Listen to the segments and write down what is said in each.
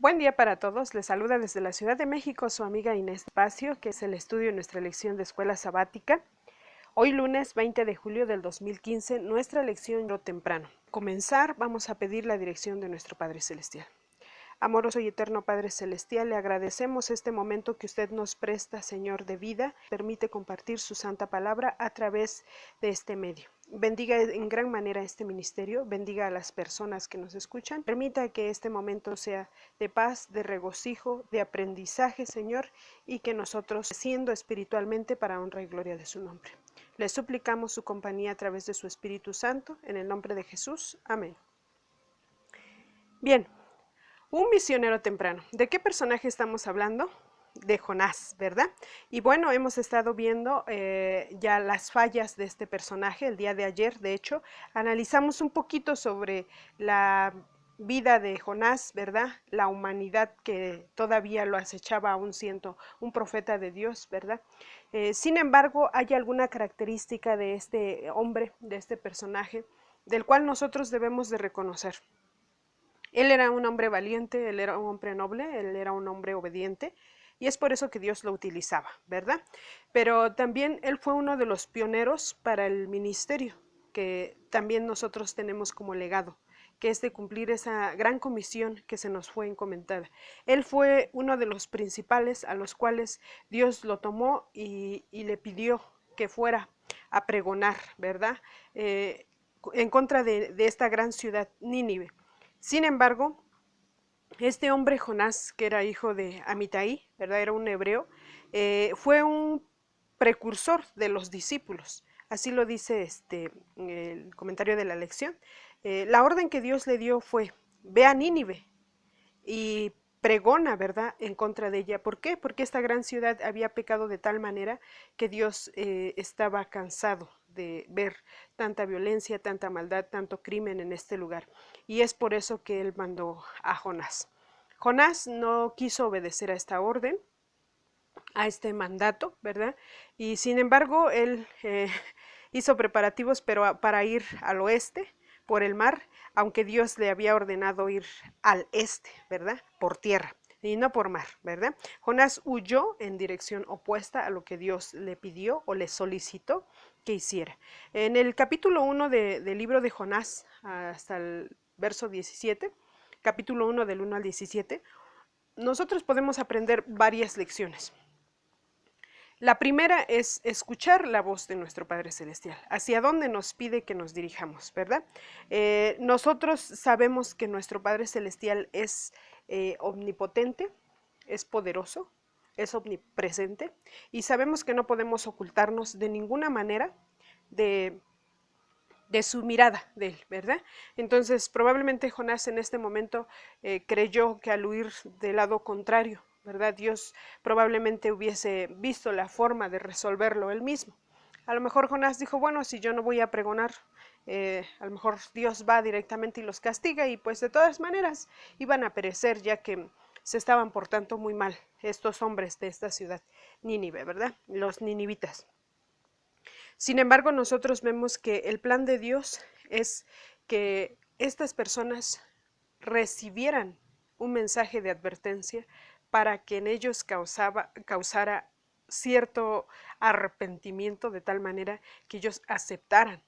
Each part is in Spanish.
Buen día para todos, les saluda desde la Ciudad de México su amiga Inés Pacio, que es el estudio de nuestra lección de escuela sabática. Hoy lunes 20 de julio del 2015, nuestra lección temprano. Comenzar, vamos a pedir la dirección de nuestro Padre Celestial. Amoroso y eterno Padre Celestial, le agradecemos este momento que usted nos presta, Señor, de vida, permite compartir su santa palabra a través de este medio. Bendiga en gran manera este ministerio, bendiga a las personas que nos escuchan, permita que este momento sea de paz, de regocijo, de aprendizaje, Señor, y que nosotros, siendo espiritualmente para honra y gloria de su nombre. Le suplicamos su compañía a través de su Espíritu Santo, en el nombre de Jesús. Amén. Bien. Un misionero temprano. ¿De qué personaje estamos hablando? De Jonás, ¿verdad? Y bueno, hemos estado viendo ya las fallas de este personaje. El día de ayer, de hecho, analizamos un poquito sobre la vida de Jonás, ¿verdad? La humanidad que todavía lo acechaba aún siendo un profeta de Dios, ¿verdad? Sin embargo, hay alguna característica de este hombre, de este personaje, del cual nosotros debemos de reconocer. Él era un hombre valiente, él era un hombre noble, él era un hombre obediente, y es por eso que Dios lo utilizaba, ¿verdad? Pero también él fue uno de los pioneros para el ministerio, que también nosotros tenemos como legado, que es de cumplir esa gran comisión que se nos fue encomendada. Él fue uno de los principales a los cuales Dios lo tomó y le pidió que fuera a pregonar, ¿verdad? En contra de esta gran ciudad, Nínive. Sin embargo, este hombre Jonás, que era hijo de Amitai, ¿verdad? Era un hebreo, fue un precursor de los discípulos. Así lo dice el comentario de la lección. La orden que Dios le dio fue, ve a Nínive y pregona, ¿verdad?, en contra de ella. ¿Por qué? Porque esta gran ciudad había pecado de tal manera que Dios estaba cansado de ver tanta violencia, tanta maldad, tanto crimen en este lugar. Y es por eso que él mandó a Jonás. Jonás no quiso obedecer a esta orden, a este mandato, ¿verdad? Y sin embargo, él hizo preparativos para ir al oeste por el mar, aunque Dios le había ordenado ir al este, ¿verdad? Por tierra y no por mar, ¿verdad? Jonás huyó en dirección opuesta a lo que Dios le pidió o le solicitó que hiciera. En el capítulo 1 del libro de Jonás, hasta el verso 17, capítulo 1 del 1 al 17, nosotros podemos aprender varias lecciones. La primera es escuchar la voz de nuestro Padre Celestial, hacia dónde nos pide que nos dirijamos, ¿verdad? Nosotros sabemos que nuestro Padre Celestial es omnipotente, es poderoso, es omnipresente, y sabemos que no podemos ocultarnos de ninguna manera de su mirada de él, ¿verdad? Entonces, probablemente Jonás en este momento creyó que al huir del lado contrario, ¿verdad? Dios probablemente hubiese visto la forma de resolverlo él mismo. A lo mejor Jonás dijo, bueno, si yo no voy a pregonar, a lo mejor Dios va directamente y los castiga y pues de todas maneras iban a perecer ya que se estaban portando muy mal estos hombres de esta ciudad, Nínive, ¿verdad? Los ninivitas. Sin embargo, nosotros vemos que el plan de Dios es que estas personas recibieran un mensaje de advertencia para que en ellos causara cierto arrepentimiento de tal manera que ellos aceptaran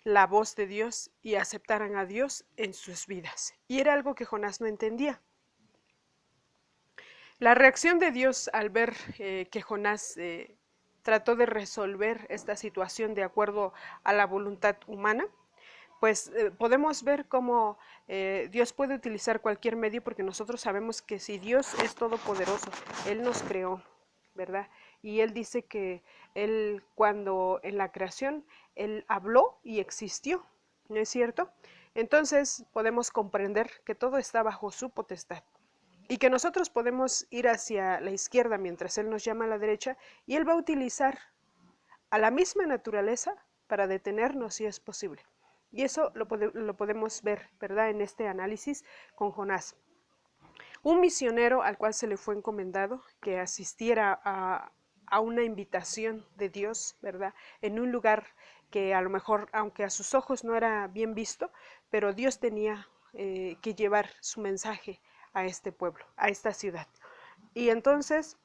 la voz de Dios y aceptaran a Dios en sus vidas. Y era algo que Jonás no entendía. La reacción de Dios al ver que Jonás trató de resolver esta situación de acuerdo a la voluntad humana, pues podemos ver cómo Dios puede utilizar cualquier medio, porque nosotros sabemos que si Dios es todopoderoso, Él nos creó, ¿verdad? Y Él dice que Él cuando en la creación, Él habló y existió, ¿no es cierto? Entonces podemos comprender que todo está bajo su potestad y que nosotros podemos ir hacia la izquierda mientras Él nos llama a la derecha, y Él va a utilizar a la misma naturaleza para detenernos si es posible. Y eso lo podemos ver, ¿verdad?, en este análisis con Jonás. Un misionero al cual se le fue encomendado que asistiera a una invitación de Dios, ¿verdad?, en un lugar que a lo mejor, aunque a sus ojos no era bien visto, pero Dios tenía que llevar su mensaje a este pueblo, a esta ciudad. Y entonces,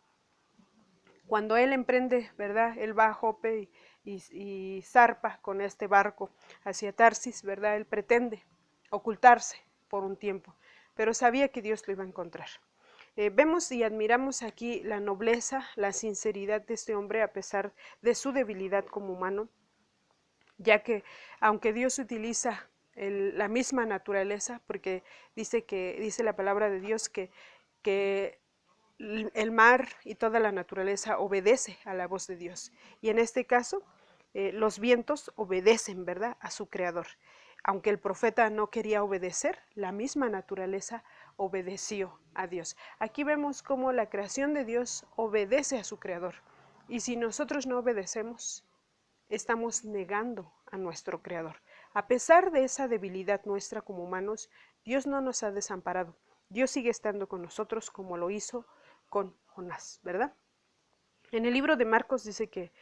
cuando él emprende, ¿verdad? Él va a Jope y zarpa con este barco hacia Tarsis, ¿verdad? Él pretende ocultarse por un tiempo, pero sabía que Dios lo iba a encontrar. Vemos y admiramos aquí la nobleza, la sinceridad de este hombre a pesar de su debilidad como humano, ya que aunque Dios utiliza la misma naturaleza, porque dice la palabra de Dios que el mar y toda la naturaleza obedece a la voz de Dios. Y en este caso, los vientos obedecen, ¿verdad?, a su creador. Aunque el profeta no quería obedecer, la misma naturaleza obedeció a Dios. Aquí vemos cómo la creación de Dios obedece a su creador. Y si nosotros no obedecemos, estamos negando a nuestro creador. A pesar de esa debilidad nuestra como humanos, Dios no nos ha desamparado. Dios sigue estando con nosotros como lo hizo con Jonás, ¿verdad? En el libro de Marcos dice que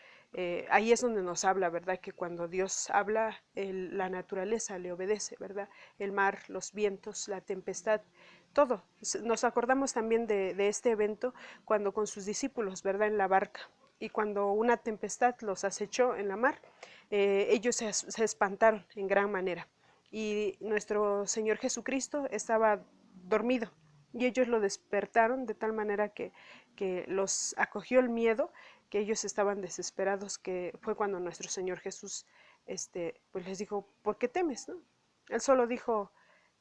ahí es donde nos habla, ¿verdad? Que cuando Dios habla, la naturaleza le obedece, ¿verdad? El mar, los vientos, la tempestad, todo. Nos acordamos también de este evento cuando con sus discípulos, ¿verdad? En la barca. Y cuando una tempestad los acechó en la mar, ellos se espantaron en gran manera. Y nuestro Señor Jesucristo estaba dormido y ellos lo despertaron de tal manera que los acogió el miedo, que ellos estaban desesperados, que fue cuando nuestro Señor Jesús pues les dijo, ¿por qué temes? ¿No? Él solo dijo,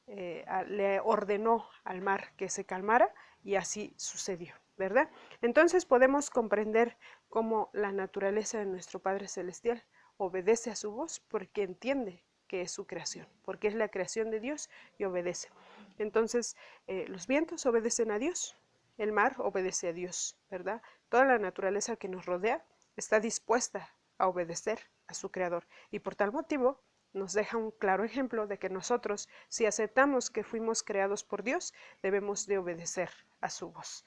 le ordenó al mar que se calmara y así sucedió, ¿verdad? Entonces podemos comprender cómo la naturaleza de nuestro Padre Celestial obedece a su voz porque entiende que es su creación, porque es la creación de Dios y obedece. Entonces, los vientos obedecen a Dios, el mar obedece a Dios, ¿verdad? Toda la naturaleza que nos rodea está dispuesta a obedecer a su creador y por tal motivo nos deja un claro ejemplo de que nosotros, si aceptamos que fuimos creados por Dios, debemos de obedecer a su voz.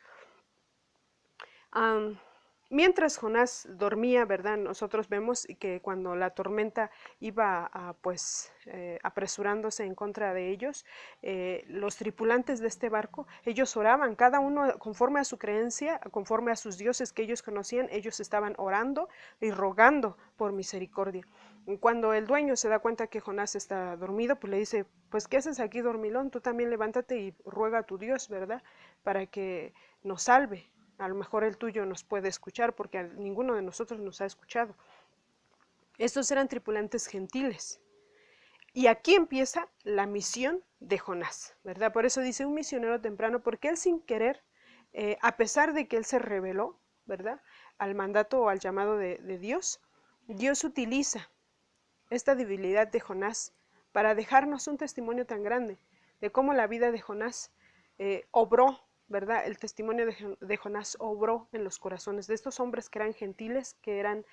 Mientras Jonás dormía, ¿verdad? Nosotros vemos que cuando la tormenta iba apresurándose en contra de ellos, los tripulantes de este barco, ellos oraban, cada uno conforme a su creencia, conforme a sus dioses que ellos conocían, ellos estaban orando y rogando por misericordia. Cuando el dueño se da cuenta que Jonás está dormido, pues le dice, pues ¿qué haces aquí, dormilón? Tú también levántate y ruega a tu Dios, ¿verdad? Para que nos salve. A lo mejor el tuyo nos puede escuchar porque ninguno de nosotros nos ha escuchado. Estos eran tripulantes gentiles. Y aquí empieza la misión de Jonás, ¿verdad? Por eso dice un misionero temprano, porque él sin querer, a pesar de que él se rebeló, ¿verdad? Al mandato o al llamado de Dios, Dios utiliza esta debilidad de Jonás para dejarnos un testimonio tan grande de cómo la vida de Jonás obró, ¿verdad? El testimonio de Jonás obró en los corazones de estos hombres que eran gentiles, que eran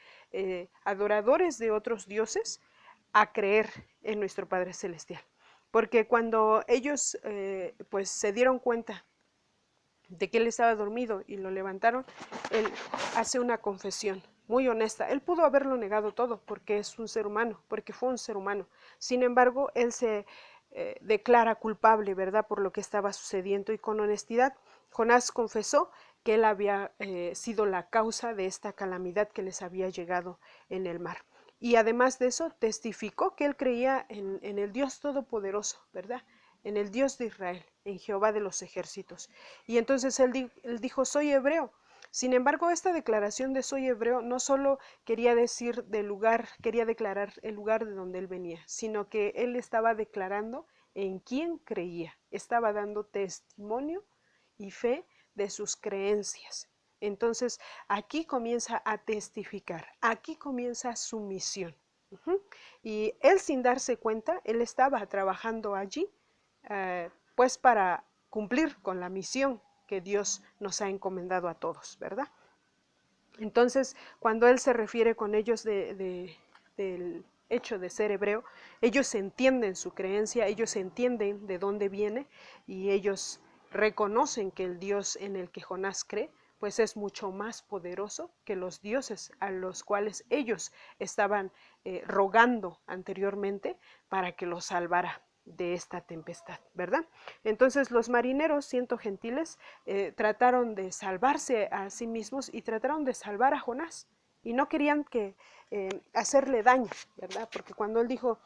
adoradores de otros dioses, a creer en nuestro Padre Celestial. Porque cuando ellos pues se dieron cuenta de que él estaba dormido y lo levantaron, él hace una confesión muy honesta. Él pudo haberlo negado todo porque es un ser humano, porque fue un ser humano. Sin embargo, él se declara culpable, ¿verdad?, por lo que estaba sucediendo y con honestidad. Jonás confesó que él había sido la causa de esta calamidad que les había llegado en el mar. Y además de eso, testificó que él creía en el Dios Todopoderoso, ¿verdad?, en el Dios de Israel, en Jehová de los ejércitos. Y entonces él dijo, soy hebreo. Sin embargo, esta declaración de soy hebreo no solo quería decir del lugar, quería declarar el lugar de donde él venía, sino que él estaba declarando en quién creía, estaba dando testimonio y fe de sus creencias. Entonces, aquí comienza a testificar, aquí comienza su misión. Y él sin darse cuenta, él estaba trabajando allí pues para cumplir con la misión que Dios nos ha encomendado a todos, ¿verdad? Entonces, cuando él se refiere con ellos del hecho de ser hebreo, ellos entienden su creencia, ellos entienden de dónde viene y ellos reconocen que el Dios en el que Jonás cree, pues es mucho más poderoso que los dioses a los cuales ellos estaban rogando anteriormente para que los salvara. de esta tempestad, ¿verdad? Entonces los marineros, siendo gentiles, trataron de salvarse a sí mismos y trataron de salvar a Jonás y no querían hacerle daño, ¿verdad? Porque cuando él dijo,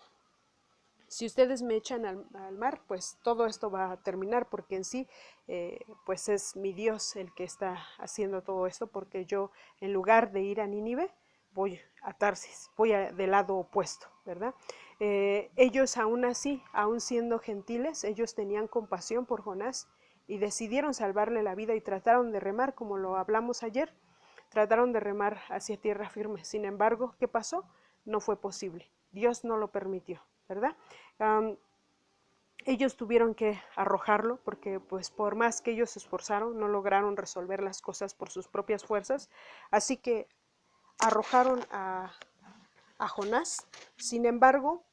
si ustedes me echan al mar, pues todo esto va a terminar, porque en sí, pues es mi Dios el que está haciendo todo esto, porque yo, en lugar de ir a Nínive, voy a Tarsis, del lado opuesto, ¿verdad? Ellos aún así, aún siendo gentiles, ellos tenían compasión por Jonás y decidieron salvarle la vida y trataron de remar, como lo hablamos ayer, trataron de remar hacia tierra firme. Sin embargo, ¿qué pasó? No fue posible. Dios no lo permitió, ¿verdad? Ellos tuvieron que arrojarlo porque pues por más que ellos se esforzaron no lograron resolver las cosas por sus propias fuerzas, así que arrojaron a Jonás. Sin embargo,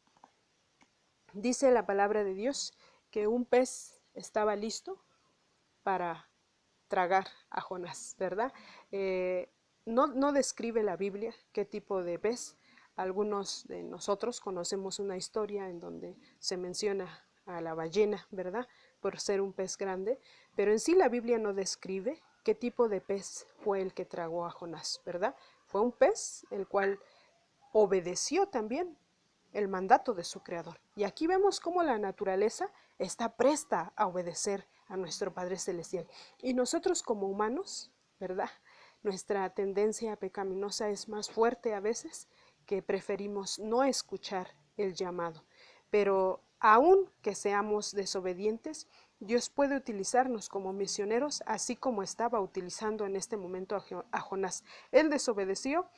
dice la palabra de Dios que un pez estaba listo para tragar a Jonás, ¿verdad? No describe la Biblia qué tipo de pez. Algunos de nosotros conocemos una historia en donde se menciona a la ballena, ¿verdad? Por ser un pez grande, pero en sí la Biblia no describe qué tipo de pez fue el que tragó a Jonás, ¿verdad? Fue un pez el cual obedeció también el mandato de su creador. Y aquí vemos cómo la naturaleza está presta a obedecer a nuestro Padre Celestial. Y nosotros como humanos, ¿verdad? Nuestra tendencia pecaminosa es más fuerte a veces, que preferimos no escuchar el llamado. Pero aun que seamos desobedientes, Dios puede utilizarnos como misioneros, así como estaba utilizando en este momento a Jonás. Él desobedeció,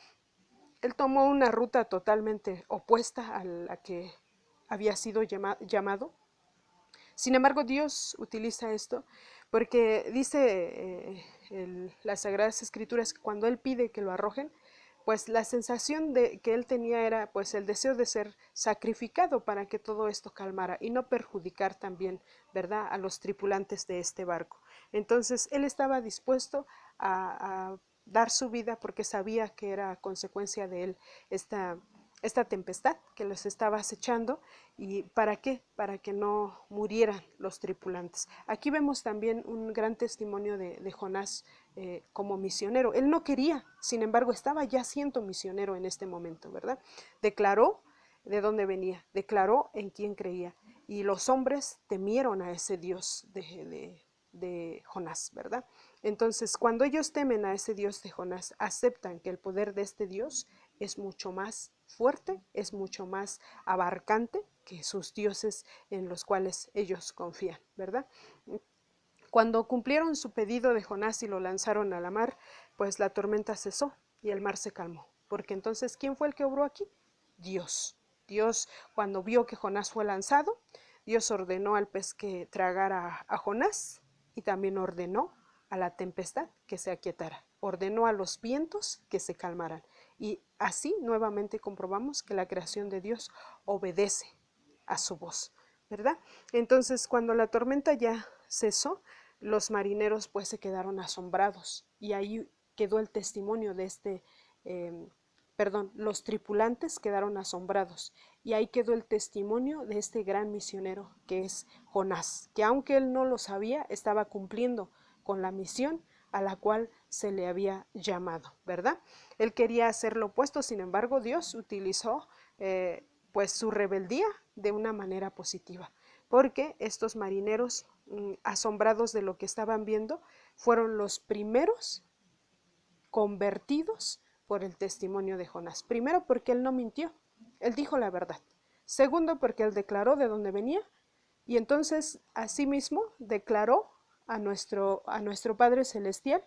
él tomó una ruta totalmente opuesta a la que había sido llamado. Sin embargo, Dios utiliza esto porque dice las Sagradas Escrituras que cuando Él pide que lo arrojen, pues la sensación que él tenía era pues el deseo de ser sacrificado para que todo esto calmara y no perjudicar también, ¿verdad?, a los tripulantes de este barco. Entonces él estaba dispuesto a dar su vida porque sabía que era consecuencia de él esta tempestad que los estaba acechando. ¿Y para qué? Para que no murieran los tripulantes. Aquí vemos también un gran testimonio de Jonás como misionero. Él no quería, sin embargo, estaba ya siendo misionero en este momento, ¿verdad? Declaró de dónde venía, declaró en quién creía. Y los hombres temieron a ese Dios de Jonás, ¿verdad? Entonces, cuando ellos temen a ese Dios de Jonás, aceptan que el poder de este Dios es mucho más fuerte, es mucho más abarcante que sus dioses en los cuales ellos confían, ¿verdad? Cuando cumplieron su pedido de Jonás y lo lanzaron a la mar, pues la tormenta cesó y el mar se calmó. Porque entonces, ¿quién fue el que obró aquí? Dios. Dios, cuando vio que Jonás fue lanzado, Dios ordenó al pez que tragara a Jonás y también ordenó a la tempestad que se aquietara. Ordenó a los vientos que se calmaran. Y así nuevamente comprobamos que la creación de Dios obedece a su voz, ¿verdad? Entonces, cuando la tormenta ya cesó, los marineros pues se quedaron asombrados y ahí quedó el testimonio de los tripulantes quedaron asombrados y ahí quedó el testimonio de este gran misionero que es Jonás, que aunque él no lo sabía, estaba cumpliendo con la misión a la cual se le había llamado, ¿verdad? Él quería hacer lo opuesto, sin embargo, Dios utilizó pues su rebeldía de una manera positiva, porque estos marineros, asombrados de lo que estaban viendo, fueron los primeros convertidos por el testimonio de Jonás. Primero, porque él no mintió, él dijo la verdad. Segundo, porque él declaró de dónde venía y entonces asimismo declaró a nuestro Padre Celestial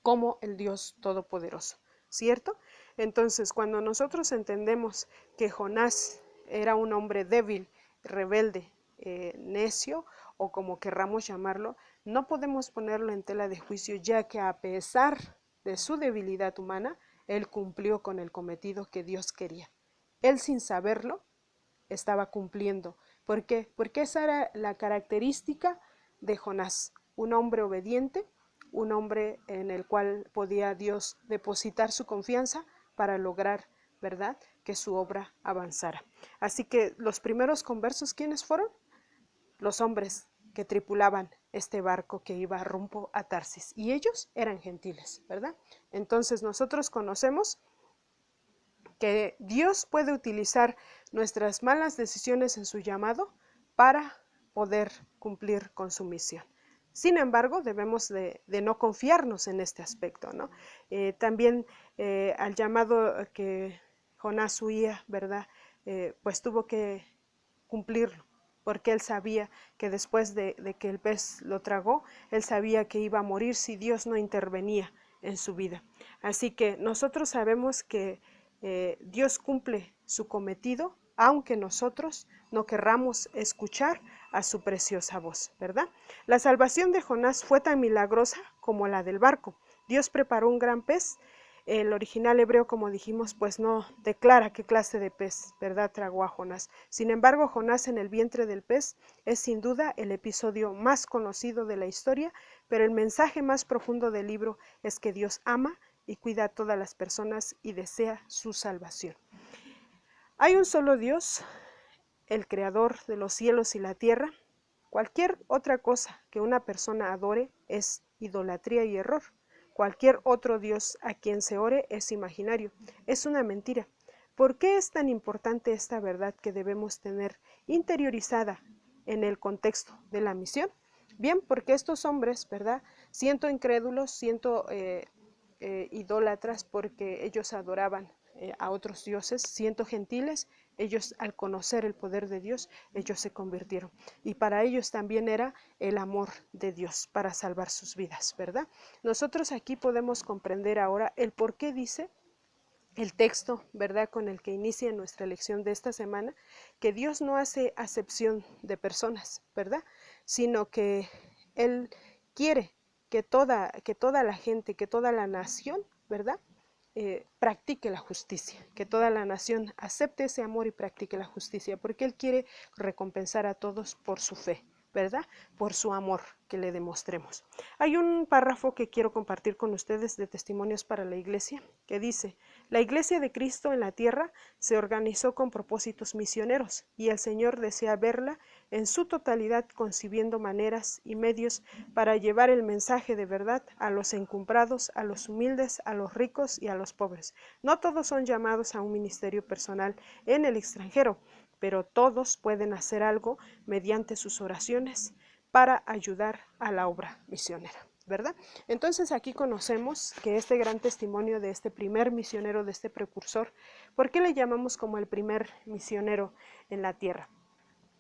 como el Dios Todopoderoso, ¿cierto? Entonces, cuando nosotros entendemos que Jonás era un hombre débil, rebelde, necio, o como querramos llamarlo, no podemos ponerlo en tela de juicio, ya que a pesar de su debilidad humana, él cumplió con el cometido que Dios quería. Él, sin saberlo, estaba cumpliendo. ¿Por qué? Porque esa era la característica de Jonás, un hombre obediente, un hombre en el cual podía Dios depositar su confianza para lograr, ¿verdad?, que su obra avanzara. Así que los primeros conversos, ¿quiénes fueron? Los hombres que tripulaban este barco que iba rumbo a Tarsis, y ellos eran gentiles, ¿verdad? Entonces nosotros conocemos que Dios puede utilizar nuestras malas decisiones en su llamado para poder cumplir con su misión. Sin embargo, debemos de no confiarnos en este aspecto, ¿no? También al llamado que Jonás huía, ¿verdad? Pues tuvo que cumplirlo, porque él sabía que después de que el pez lo tragó, él sabía que iba a morir si Dios no intervenía en su vida. Así que nosotros sabemos que Dios cumple su cometido, aunque nosotros no querramos escuchar a su preciosa voz, ¿verdad? La salvación de Jonás fue tan milagrosa como la del barco. Dios preparó un gran pez. El original hebreo, como dijimos, pues no declara qué clase de pez, ¿verdad?, tragó a Jonás. Sin embargo, Jonás en el vientre del pez es sin duda el episodio más conocido de la historia, pero el mensaje más profundo del libro es que Dios ama y cuida a todas las personas y desea su salvación. Hay un solo Dios, el creador de los cielos y la tierra. Cualquier otra cosa que una persona adore es idolatría y error. Cualquier otro Dios a quien se ore es imaginario, es una mentira. ¿Por qué es tan importante esta verdad que debemos tener interiorizada en el contexto de la misión? Bien, porque estos hombres, ¿verdad?, siendo incrédulos, siendo idólatras, porque ellos adoraban a otros dioses, siendo gentiles, ellos al conocer el poder de Dios, ellos se convirtieron. Y para ellos también era el amor de Dios para salvar sus vidas, ¿verdad? Nosotros aquí podemos comprender ahora el por qué dice el texto, ¿verdad?, con el que inicia nuestra lección de esta semana, que Dios no hace acepción de personas, ¿verdad?, sino que Él quiere que toda la gente, que toda la nación, ¿verdad?, practique la justicia, que toda la nación acepte ese amor y practique la justicia, porque Él quiere recompensar a todos por su fe, ¿verdad?, por su amor que le demostremos. Hay un párrafo que quiero compartir con ustedes de Testimonios para la Iglesia, que dice: la Iglesia de Cristo en la tierra se organizó con propósitos misioneros, y el Señor desea verla en su totalidad, concibiendo maneras y medios para llevar el mensaje de verdad a los encumbrados, a los humildes, a los ricos y a los pobres. No todos son llamados a un ministerio personal en el extranjero, pero todos pueden hacer algo mediante sus oraciones para ayudar a la obra misionera, ¿verdad? Entonces aquí conocemos que este gran testimonio de este primer misionero, de este precursor, ¿por qué le llamamos como el primer misionero en la tierra?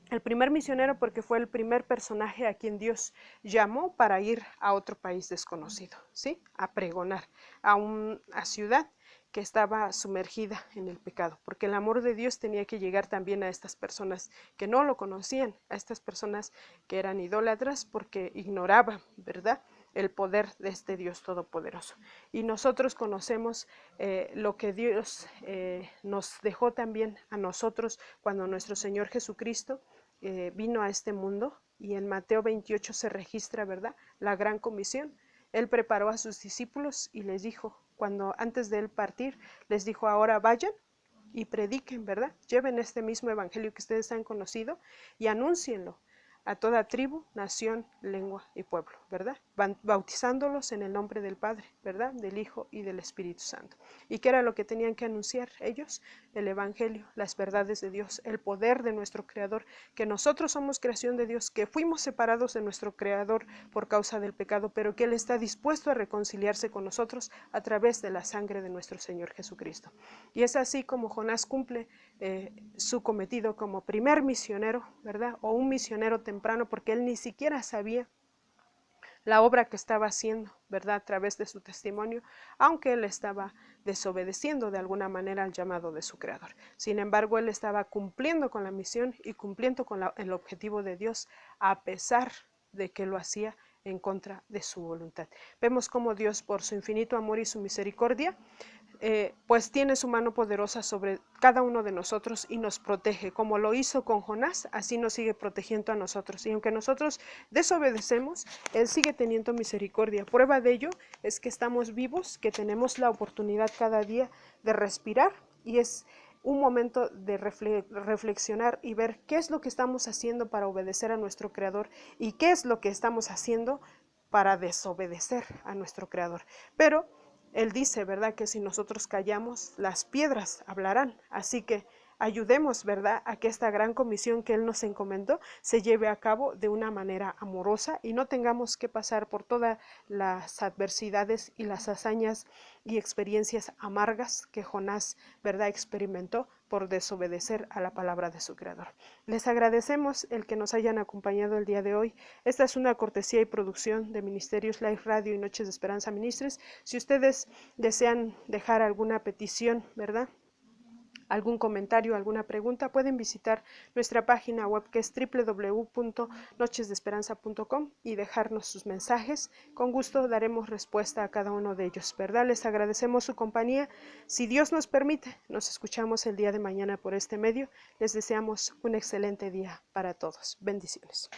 El primer misionero porque fue el primer personaje a quien Dios llamó para ir a otro país desconocido, ¿sí?, a pregonar a una ciudad que estaba sumergida en el pecado, porque el amor de Dios tenía que llegar también a estas personas que no lo conocían, a estas personas que eran idólatras porque ignoraban, ¿verdad?, el poder de este Dios todopoderoso. Y nosotros conocemos lo que Dios nos dejó también a nosotros cuando nuestro Señor Jesucristo vino a este mundo, y en Mateo 28 se registra, ¿verdad?, la gran comisión. Él preparó a sus discípulos y les dijo, cuando antes de él partir, les dijo: ahora vayan y prediquen, ¿verdad? Lleven este mismo evangelio que ustedes han conocido y anúncienlo a toda tribu, nación, lengua y pueblo, ¿verdad? Bautizándolos en el nombre del Padre, ¿verdad?, del Hijo y del Espíritu Santo. ¿Y qué era lo que tenían que anunciar ellos? El evangelio, las verdades de Dios, el poder de nuestro Creador, que nosotros somos creación de Dios, que fuimos separados de nuestro Creador por causa del pecado, pero que Él está dispuesto a reconciliarse con nosotros a través de la sangre de nuestro Señor Jesucristo. Y es así como Jonás cumple su cometido como primer misionero, ¿verdad?, o un misionero temprano, porque él ni siquiera sabía la obra que estaba haciendo, ¿verdad?, a través de su testimonio, aunque él estaba desobedeciendo de alguna manera al llamado de su Creador. Sin embargo, él estaba cumpliendo con la misión y cumpliendo con el objetivo de Dios, a pesar de que lo hacía en contra de su voluntad. Vemos cómo Dios, por su infinito amor y su misericordia, pues tiene su mano poderosa sobre cada uno de nosotros y nos protege, como lo hizo con Jonás, así nos sigue protegiendo a nosotros, y aunque nosotros desobedecemos, Él sigue teniendo misericordia. Prueba de ello es que estamos vivos, que tenemos la oportunidad cada día de respirar, y es un momento de reflexionar y ver qué es lo que estamos haciendo para obedecer a nuestro Creador y qué es lo que estamos haciendo para desobedecer a nuestro Creador. Pero Él dice, ¿verdad?, que si nosotros callamos, las piedras hablarán. Así que ayudemos, ¿verdad?, a que esta gran comisión que Él nos encomendó se lleve a cabo de una manera amorosa y no tengamos que pasar por todas las adversidades y las hazañas y experiencias amargas que Jonás, ¿verdad?, experimentó por desobedecer a la palabra de su Creador. Les agradecemos el que nos hayan acompañado el día de hoy. Esta es una cortesía y producción de Ministerios Life Radio y Noches de Esperanza Ministres. Si ustedes desean dejar alguna petición, ¿verdad?, algún comentario, alguna pregunta, pueden visitar nuestra página web, que es www.nochesdeesperanza.com, y dejarnos sus mensajes. Con gusto daremos respuesta a cada uno de ellos, ¿verdad? Les agradecemos su compañía. Si Dios nos permite, nos escuchamos el día de mañana por este medio. Les deseamos un excelente día para todos. Bendiciones.